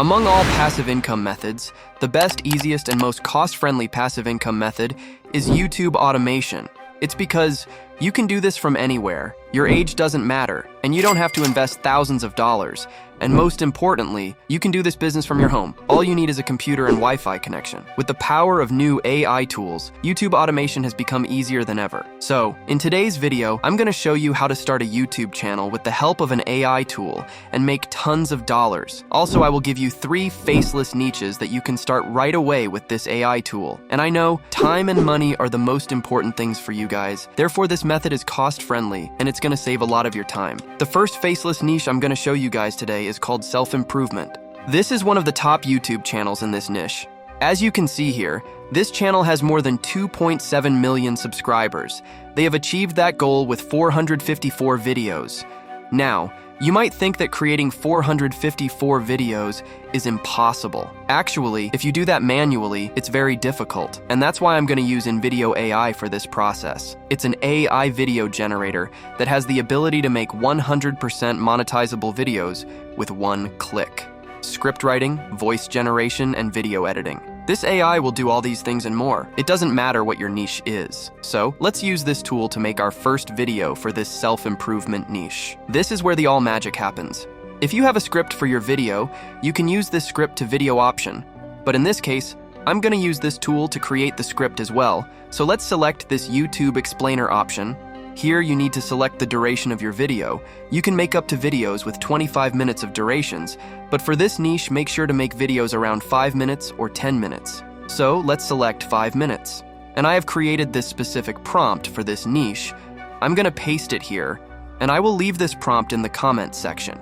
Among all passive income methods, the best, easiest, and most cost-friendly passive income method is YouTube automation. It's because you can do this from anywhere, your age doesn't matter, and you don't have to invest thousands of dollars. And most importantly, you can do this business from your home. All you need is a computer and Wi-Fi connection. With the power of new AI tools, YouTube automation has become easier than ever. So, in today's video, I'm going to show you how to start a YouTube channel with the help of an AI tool and make tons of dollars. Also, I will give you 3 faceless niches that you can start right away with this AI tool. And I know time and money are the most important things for you guys. Therefore, this method is cost-friendly and it's going to save a lot of your time. The first faceless niche I'm going to show you guys today is called self-improvement. This is one of the top YouTube channels in this niche. As you can see here, this channel has more than 2.7 million subscribers. They have achieved that goal with 454 videos. Now, you might think that creating 454 videos is impossible. Actually, if you do that manually, it's very difficult. And that's why I'm going to use InVideo AI for this process. It's an AI video generator that has the ability to make 100% monetizable videos with one click. Script writing, voice generation, and video editing. This AI will do all these things and more. It doesn't matter what your niche is. So, let's use this tool to make our first video for this self-improvement niche. This is where the all magic happens. If you have a script for your video, you can use this script to video option. But in this case, I'm going to use this tool to create the script as well. So let's select this YouTube explainer option. Here you need to select the duration of your video. You can make up to videos with 25 minutes of durations, but for this niche, make sure to make videos around 5 minutes or 10 minutes. So let's select 5 minutes. And I have created this specific prompt for this niche. I'm going to paste it here, and I will leave this prompt in the comments section.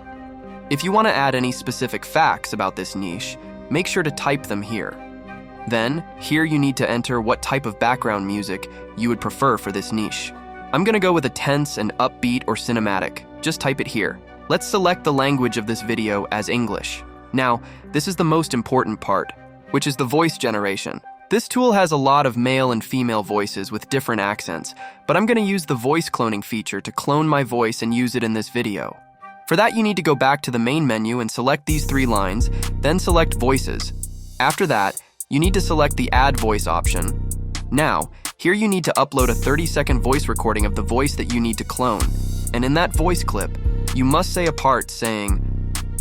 If you want to add any specific facts about this niche, make sure to type them here. Then, here you need to enter what type of background music you would prefer for this niche. I'm going to go with a tense and upbeat or cinematic. Just type it here. Let's select the language of this video as English. Now, this is the most important part, which is the voice generation. This tool has a lot of male and female voices with different accents, but I'm going to use the voice cloning feature to clone my voice and use it in this video. For that, you need to go back to the main menu and select these 3 lines, then select Voices. After that, you need to select the Add Voice option. Now, here you need to upload a 30-second voice recording of the voice that you need to clone. And in that voice clip, you must say a part saying,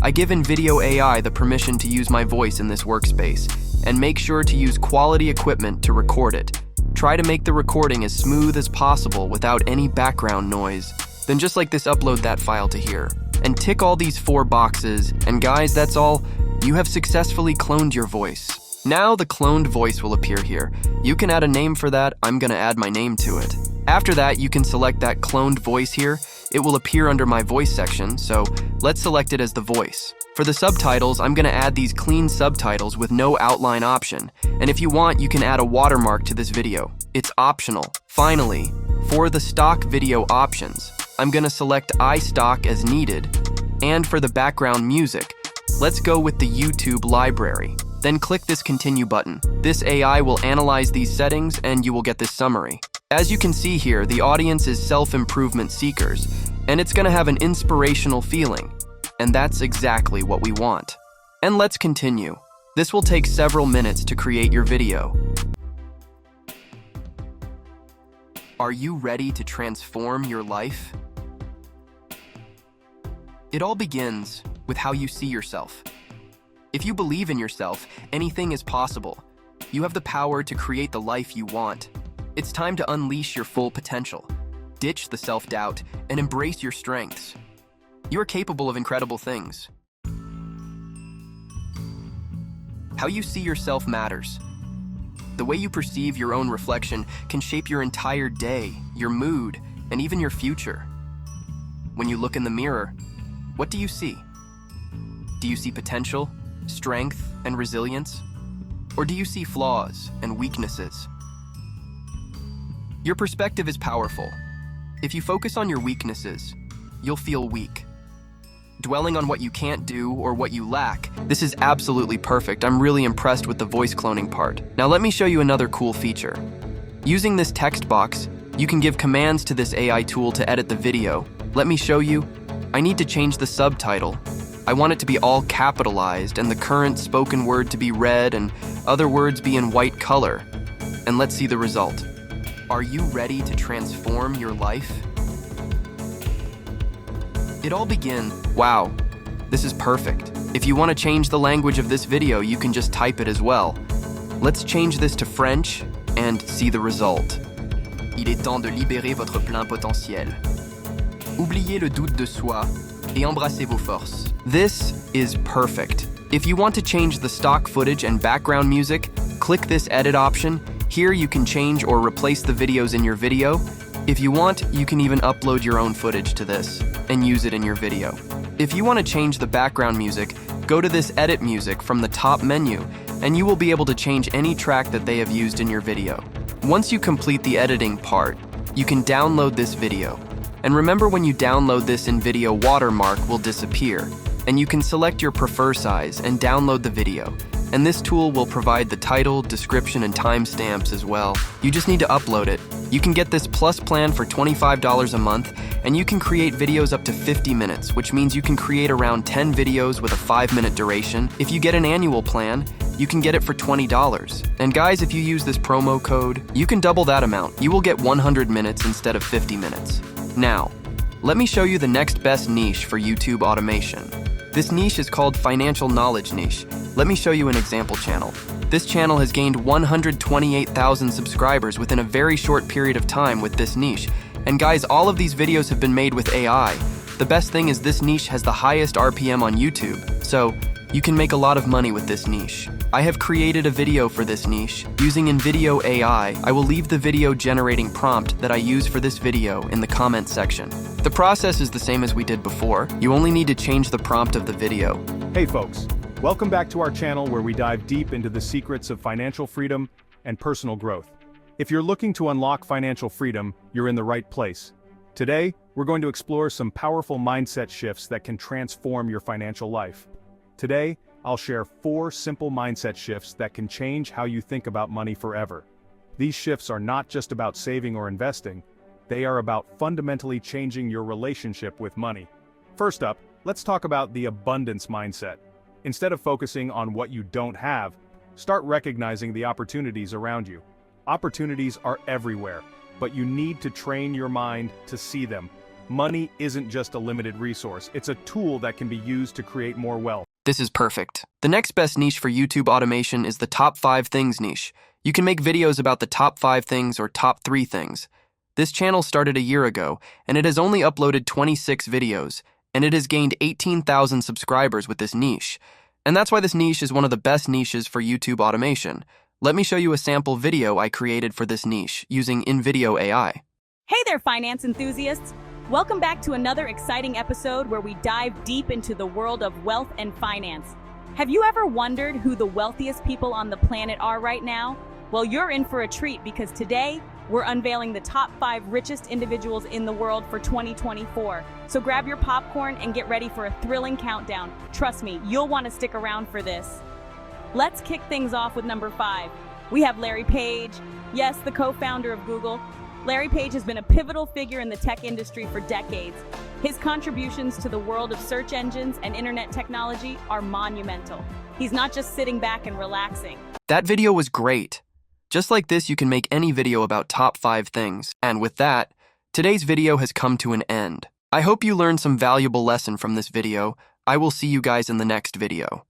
"I give InVideo AI the permission to use my voice in this workspace, and make sure to use quality equipment to record it. Try to make the recording as smooth as possible without any background noise." Then just like this, upload that file to here. And tick all these 4 boxes, and guys, that's all. You have successfully cloned your voice. Now the cloned voice will appear here. You can add a name for that. I'm going to add my name to it. After that, you can select that cloned voice here. It will appear under my voice section, so let's select it as the voice. For the subtitles, I'm going to add these clean subtitles with no outline option. And if you want, you can add a watermark to this video. It's optional. Finally, for the stock video options, I'm going to select iStock as needed. And for the background music, let's go with the YouTube library. Then click this Continue button. This AI will analyze these settings and you will get this summary. As you can see here, the audience is self-improvement seekers, and it's going to have an inspirational feeling. And that's exactly what we want. And let's continue. This will take several minutes to create your video. Are you ready to transform your life? It all begins with how you see yourself. If you believe in yourself, anything is possible. You have the power to create the life you want. It's time to unleash your full potential. Ditch the self-doubt and embrace your strengths. You are capable of incredible things. How you see yourself matters. The way you perceive your own reflection can shape your entire day, your mood, and even your future. When you look in the mirror, what do you see? Do you see potential, strength, and resilience? Or do you see flaws and weaknesses? Your perspective is powerful. If you focus on your weaknesses, you'll feel weak. Dwelling on what you can't do or what you lack, this is absolutely perfect. I'm really impressed with the voice cloning part. Now let me show you another cool feature. Using this text box, you can give commands to this AI tool to edit the video. Let me show you. I need to change the subtitle. I want it to be all capitalized and the current spoken word to be red and other words be in white color. And let's see the result. Are you ready to transform your life? It all begins. Wow, this is perfect. If you want to change the language of this video, you can just type it as well. Let's change this to French and see the result. Il est temps de libérer votre plein potentiel. Oubliez le doute de soi et embrassez vos forces. This is perfect. If you want to change the stock footage and background music, click this edit option. Here you can change or replace the videos in your video. If you want, you can even upload your own footage to this and use it in your video. If you want to change the background music, go to this edit music from the top menu and you will be able to change any track that they have used in your video. Once you complete the editing part, you can download this video. And remember, when you download this in video, watermark will disappear, and you can select your preferred size and download the video. And this tool will provide the title, description, and timestamps as well. You just need to upload it. You can get this Plus plan for $25 a month, and you can create videos up to 50 minutes, which means you can create around 10 videos with a 5-minute duration. If you get an annual plan, you can get it for $20. And guys, if you use this promo code, you can double that amount. You will get 100 minutes instead of 50 minutes. Now, let me show you the next best niche for YouTube automation. This niche is called Financial Knowledge Niche. Let me show you an example channel. This channel has gained 128,000 subscribers within a very short period of time with this niche. And guys, all of these videos have been made with AI. The best thing is this niche has the highest RPM on YouTube, so you can make a lot of money with this niche. I have created a video for this niche. Using InVideo AI, I will leave the video generating prompt that I use for this video in the comment section. The process is the same as we did before. You only need to change the prompt of the video. Hey folks, welcome back to our channel where we dive deep into the secrets of financial freedom and personal growth. If you're looking to unlock financial freedom, you're in the right place. Today, we're going to explore some powerful mindset shifts that can transform your financial life. Today, I'll share 4 simple mindset shifts that can change how you think about money forever. These shifts are not just about saving or investing, they are about fundamentally changing your relationship with money. First up, let's talk about the abundance mindset. Instead of focusing on what you don't have, start recognizing the opportunities around you. Opportunities are everywhere, but you need to train your mind to see them. Money isn't just a limited resource, it's a tool that can be used to create more wealth. This is perfect. The next best niche for YouTube automation is the top 5 things niche. You can make videos about the top 5 things or top 3 things. This channel started a year ago, and it has only uploaded 26 videos, and it has gained 18,000 subscribers with this niche. And that's why this niche is one of the best niches for YouTube automation. Let me show you a sample video I created for this niche using InVideo AI. Hey there, finance enthusiasts! Welcome back to another exciting episode where we dive deep into the world of wealth and finance. Have you ever wondered who the wealthiest people on the planet are right now? Well, you're in for a treat because today we're unveiling the top 5 richest individuals in the world for 2024. So grab your popcorn and get ready for a thrilling countdown. Trust me, you'll want to stick around for this. Let's kick things off with number 5. We have Larry Page. Yes, the co-founder of Google. Larry Page has been a pivotal figure in the tech industry for decades. His contributions to the world of search engines and internet technology are monumental. He's not just sitting back and relaxing. That video was great. Just like this, you can make any video about top 5 things. And with that, today's video has come to an end. I hope you learned some valuable lesson from this video. I will see you guys in the next video.